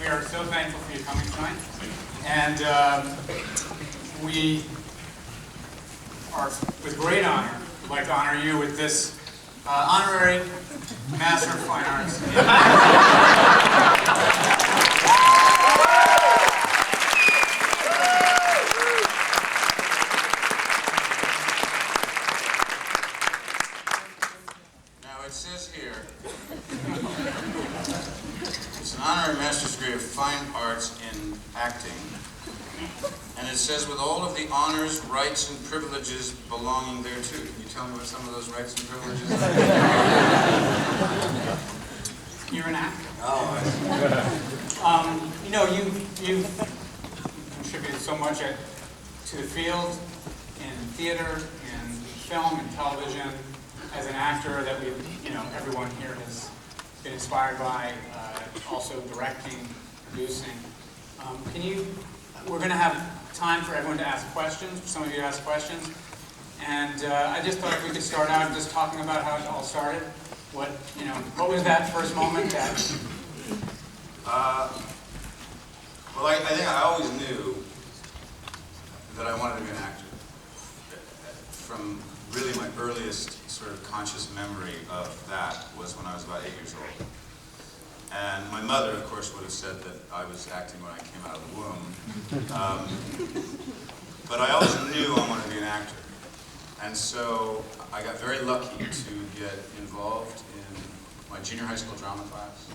We are so thankful for you coming tonight. And we are, with great honor, would like to honor you with this honorary Master of Fine Arts. Now it says here, it's an honorary Master's degree of Fine Arts in Acting, and it says with all of the honors, rights, and privileges belonging thereto. Can you tell me what some of those rights and privileges are? You're an actor. Oh, you know, you've contributed so much to the field, in theater, in film, and television, as an actor that everyone here has been inspired by, also directing, producing. We're going to have time for everyone to ask questions, for some of you to ask questions. And I just thought if we could start out just talking about how it all started. What was that first moment that? Well, I think I always knew that I wanted to be an actor. From really my earliest sort of conscious memory of that was when I was about 8 years old. And my mother, of course, would have said that I was acting when I came out of the womb. But I always knew I wanted to be an actor. And so I got very lucky to get involved in my junior high school drama class,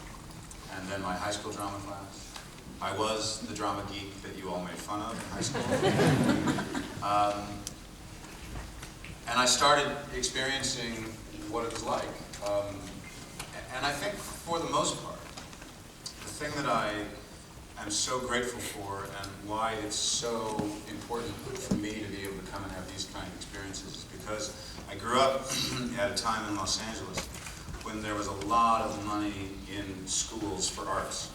and then my high school drama class. I was the drama geek that you all made fun of in high school. And I started experiencing what it was like. And I think for the most part, the thing that I am so grateful for and why it's so important for me to be able to come and have these kind of experiences is because I grew up at a time in Los Angeles when there was a lot of money in schools for arts.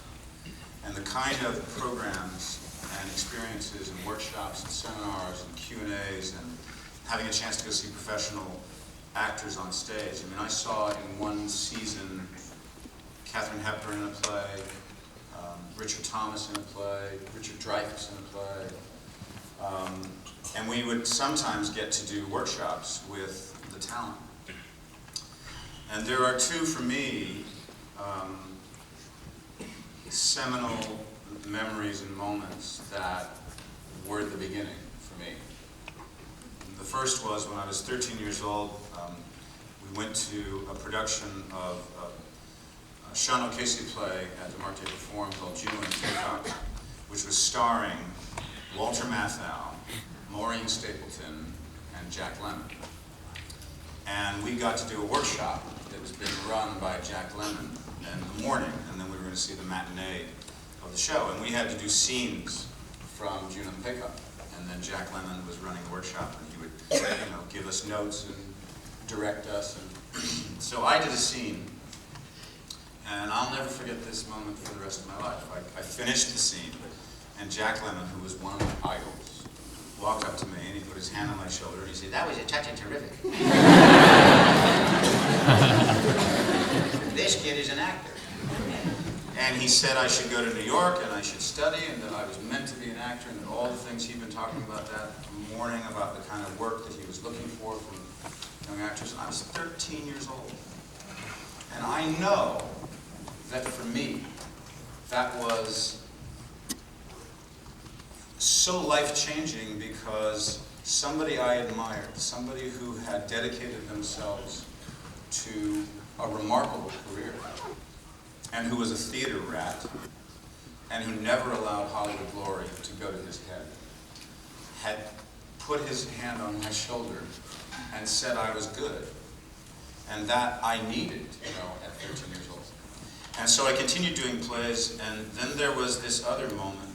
And the kind of programs and experiences and workshops and seminars and Q&As and having a chance to go see professional actors on stage. I mean, I saw in one season Katharine Hepburn in a play, Richard Thomas in a play, Richard Dreyfuss in a play. And we would sometimes get to do workshops with the talent. And there are two, for me, seminal memories and moments that were the beginning for me. The first was when I was 13 years old. We went to a production of a Sean O'Casey play at the Marte Forum called Juno and Peacock, which was starring Walter Matthau, Maureen Stapleton, and Jack Lemmon. And we got to do a workshop that was being run by Jack Lemmon in the morning, and then we were going to see the matinee of the show. And we had to do scenes from Juno and Peacock. And then Jack Lemmon was running the workshop, and he would give us notes and direct us. And so I did a scene, and I'll never forget this moment for the rest of my life. I finished the scene, and Jack Lemmon, who was one of my idols, walked up to me and he put his hand on my shoulder and he said, "That was a touch and terrific. This kid is an actor." And he said I should go to New York and I should study and that I was meant to be an actor and that all the things he'd been talking about that morning about the kind of work that he was looking for from young actors. And I was 13 years old. And I know that for me, that was so life-changing because somebody I admired, somebody who had dedicated themselves to a remarkable career, and who was a theater rat, and who never allowed Hollywood glory to go to his head, had put his hand on my shoulder and said I was good, and that I needed, at 13 years old. And so I continued doing plays, and then there was this other moment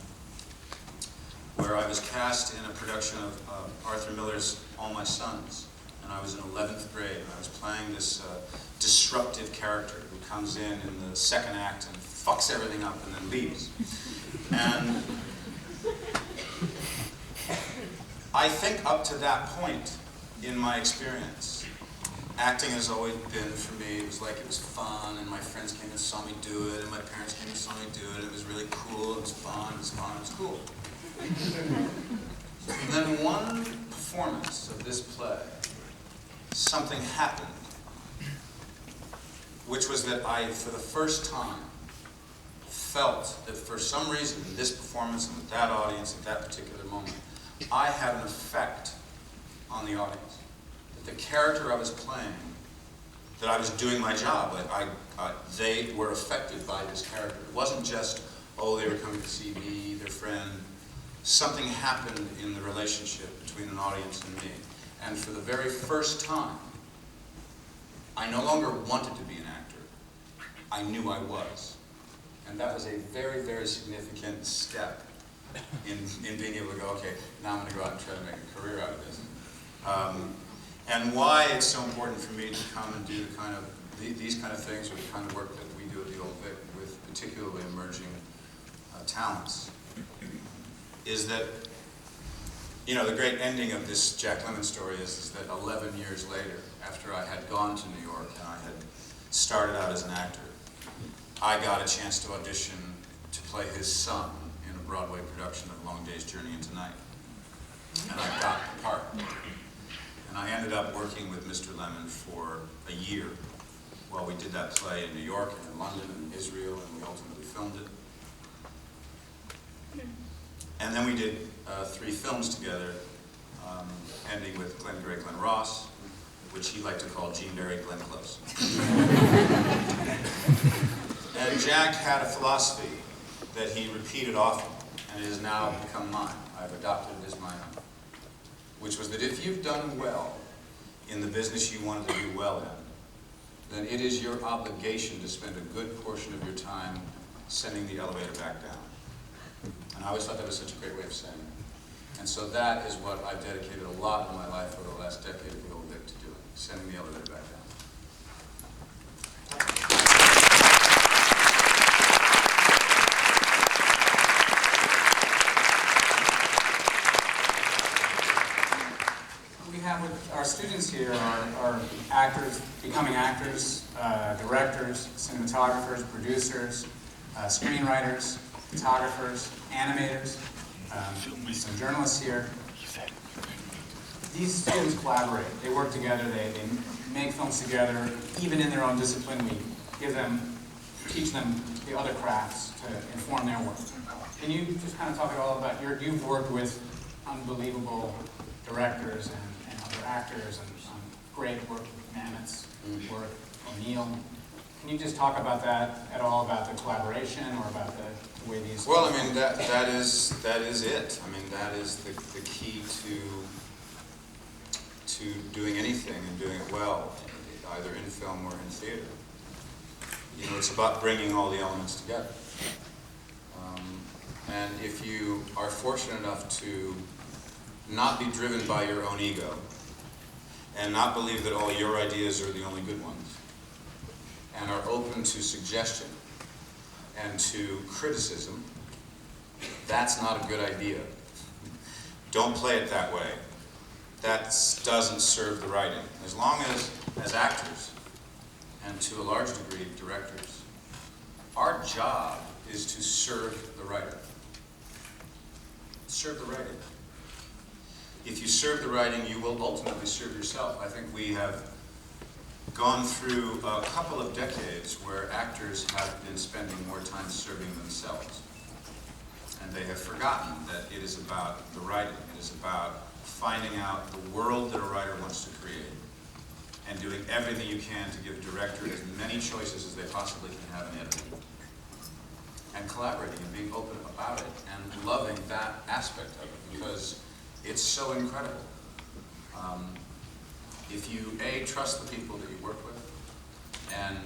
where I was cast in a production of Arthur Miller's All My Sons, and I was in 11th grade, and I was playing this disruptive character who comes in the second act and fucks everything up and then leaves. And I think up to that point in my experience, acting has always been, for me, it was like it was fun, and my friends came and saw me do it, and my parents came and saw me do it, and it was really cool, it was fun, it was fun, it was cool. And then one performance of this play, something happened, which was that I, for the first time, felt that for some reason, in this performance and with that audience at that particular moment, I had an effect on the audience. That the character I was playing, that I was doing my job, they were affected by this character. It wasn't just, oh, they were coming to see me, their friend. Something happened in the relationship between an audience and me. And for the very first time, I no longer wanted to be an actor. I knew I was. And that was a very, very significant step in being able to go, okay, now I'm going to go out and try to make a career out of this. And why it's so important for me to come and do these kind of things, or the kind of work that we do at the Old Vic with particularly emerging talents, is that, you know, the great ending of this Jack Lemmon story is that 11 years later, after I had gone to New York and I had started out as an actor, I got a chance to audition to play his son in a Broadway production of Long Day's Journey into Night. And I got the part. And I ended up working with Mr. Lemmon for a year while we did that play in New York and in London and Israel, and we ultimately filmed it. And then we did 3 films together, ending with Glenn Ross, which he liked to call Gene Barry Glenn Close. And Jack had a philosophy that he repeated often, and it has now become mine. I've adopted it as my own, which was that if you've done well in the business you wanted to do well in, then it is your obligation to spend a good portion of your time sending the elevator back down. And I always thought that was such a great way of saying it. And so that is what I've dedicated a lot of my life over the last decade at the Old Vic to doing, sending the elevator back down. We have with our students here are actors, becoming actors, directors, cinematographers, producers, screenwriters, photographers, animators, some journalists here. These students collaborate. They work together. They make films together. Even in their own discipline, we teach them the other crafts to inform their work. Can you just kind of talk all about you've worked with unbelievable directors and other actors, and great work with Mamet's work, O'Neill. Can you just talk about that at all, about the collaboration or about the way these... Well, I mean, that is it. I mean, that is the key to doing anything and doing it well, either in film or in theater. You know, it's about bringing all the elements together. And if you are fortunate enough to not be driven by your own ego, and not believe that all your ideas are the only good ones, and are open to suggestion and to criticism, that's not a good idea. Don't play it that way. That doesn't serve the writing. As long as actors, and to a large degree directors, our job is to serve the writer. Serve the writing. If you serve the writing, you will ultimately serve yourself. I think we have gone through a couple of decades where actors have been spending more time serving themselves. And they have forgotten that it is about the writing. It is about finding out the world that a writer wants to create and doing everything you can to give a director as many choices as they possibly can have in editing. And collaborating and being open about it and loving that aspect of it, because it's so incredible. If you, A, trust the people that you work with and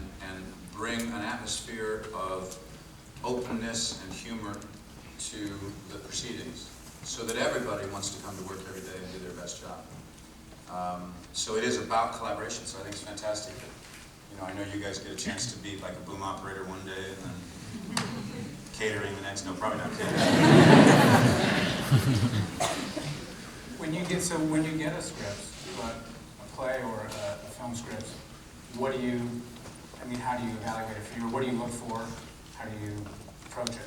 bring an atmosphere of openness and humor to the proceedings so that everybody wants to come to work every day and do their best job. So it is about collaboration, so I think it's fantastic that, you know, I know you guys get a chance to be like a boom operator one day and then catering the next, no, probably not catering. When you get a script, a play or a film scripts, what do you, I mean, how do you evaluate it for you? What do you look for? How do you approach it?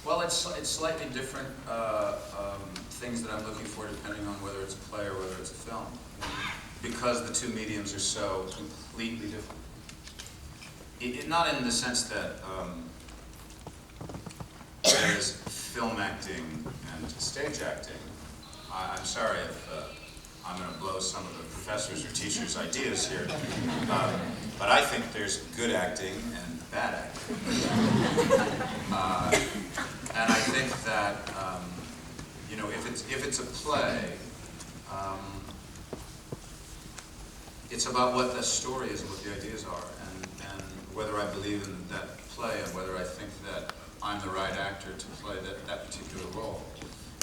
Well, it's slightly different things that I'm looking for depending on whether it's a play or whether it's a film, because the two mediums are so completely different. Not in the sense that there's film acting and stage acting. I'm sorry if I'm going to blow some of the professors' or teachers' ideas here, but I think there's good acting and bad acting. And I think that, you know, if it's a play, it's about what the story is and what the ideas are, and whether I believe in that play and whether I think that I'm the right actor to play that particular role.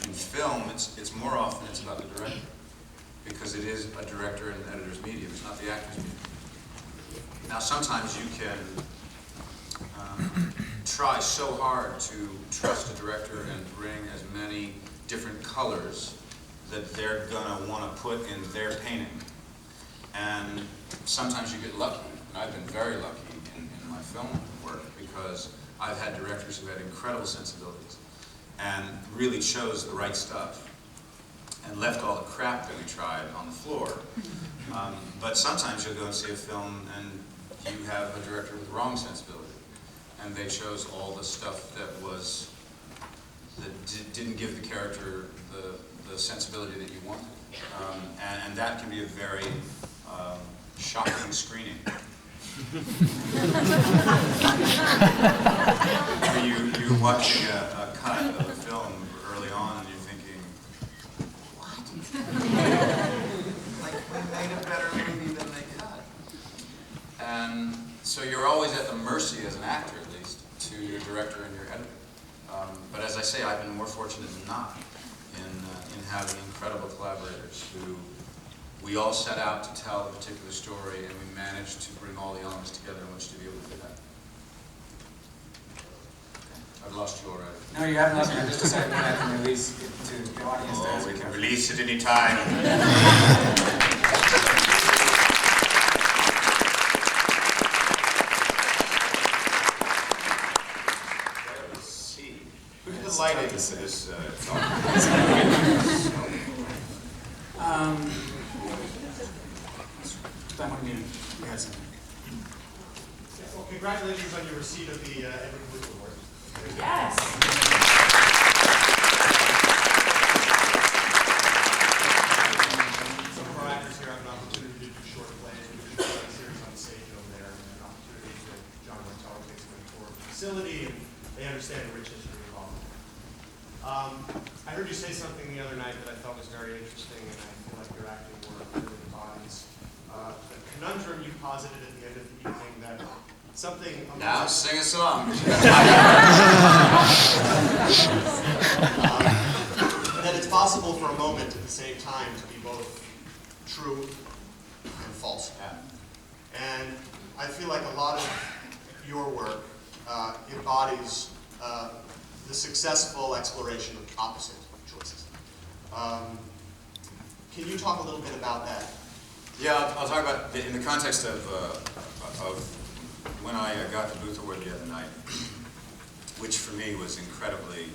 In film, it's more often it's about the director, because it is a director and an editor's medium. It's not the actor's medium. Now, sometimes you can try so hard to trust a director and bring as many different colors that they're gonna want to put in their painting. And sometimes you get lucky, and I've been very lucky in my film work, because I've had directors who had incredible sensibilities and really chose the right stuff and left all the crap that we tried on the floor. But sometimes you'll go and see a film and you have a director with the wrong sensibility, and they chose all the stuff that didn't give the character the sensibility that you wanted. And that can be a very shocking screening. You're watching a cut of a film early on and you're thinking, what? Like, we made a better movie than they cut. And so you're always at the mercy, as an actor at least, to your director and your editor. But as I say, I've been more fortunate than not in having incredible collaborators who we all set out to tell a particular story, and we managed to bring all the elements together in which to be able to do that. Okay. I've lost you already. No, you haven't lost me. I just decided when I can release it to the audience. Oh, we can release it any time. Let's see. Who's the lighting to this talk? That one, you had something. Well, congratulations on your receipt of the Edward Booth Award. Yes. Some of our actors here have an opportunity to do short plays. We did a play series on stage over there, and an opportunity to John Martell takes them tour of the facility, and they understand the rich history involved. I heard you say something the other night that I thought was very interesting, and I feel like your acting work really embodies the conundrum you posited at the end of the evening, that something... Now sing a song. That it's possible for a moment at the same time to be both true and false. Yeah. And I feel like a lot of your work embodies the successful exploration of opposite choices. Can you talk a little bit about that? Yeah, I'll talk about in the context of when I got the Booth Award the other night, which for me was incredibly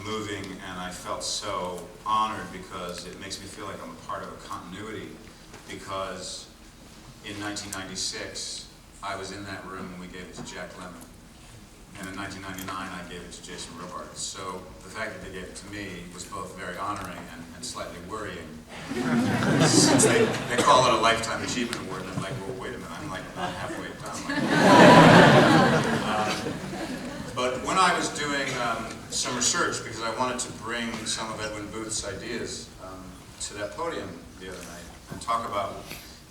moving, and I felt so honored because it makes me feel like I'm a part of a continuity, because in 1996 I was in that room when we gave it to Jack Lemmon, and in 1999 I gave it to Jason Robards. So the fact that they gave it to me was both very honoring and slightly worrying. Since they call it a Lifetime Achievement Award, and I'm like, well, wait a minute, I'm like not halfway done. But when I was doing some research, because I wanted to bring some of Edwin Booth's ideas to that podium the other night and talk about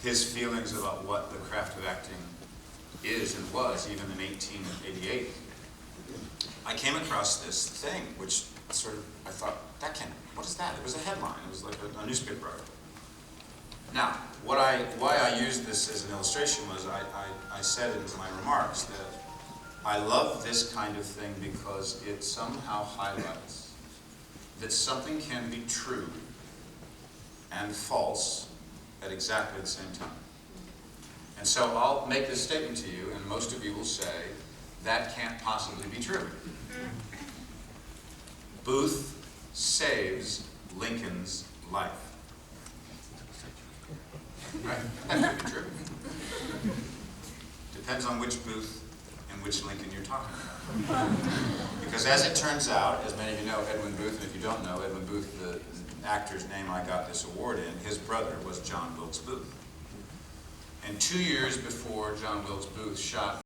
his feelings about what the craft of acting is and was, even in 1888, I came across this thing, which sort of, I thought, what is that? It was a headline. It was like a newspaper article. Now, why I used this as an illustration was I said in my remarks that I love this kind of thing because it somehow highlights that something can be true and false at exactly the same time. And so I'll make this statement to you, and most of you will say, that can't possibly be true. Booth saves Lincoln's life. Right? That could be true. Depends on which Booth and which Lincoln you're talking about. Because as it turns out, as many of you know, Edwin Booth, and if you don't know, Edwin Booth, the actor's name I got this award in, his brother was John Wilkes Booth. And 2 years before John Wilkes Booth shot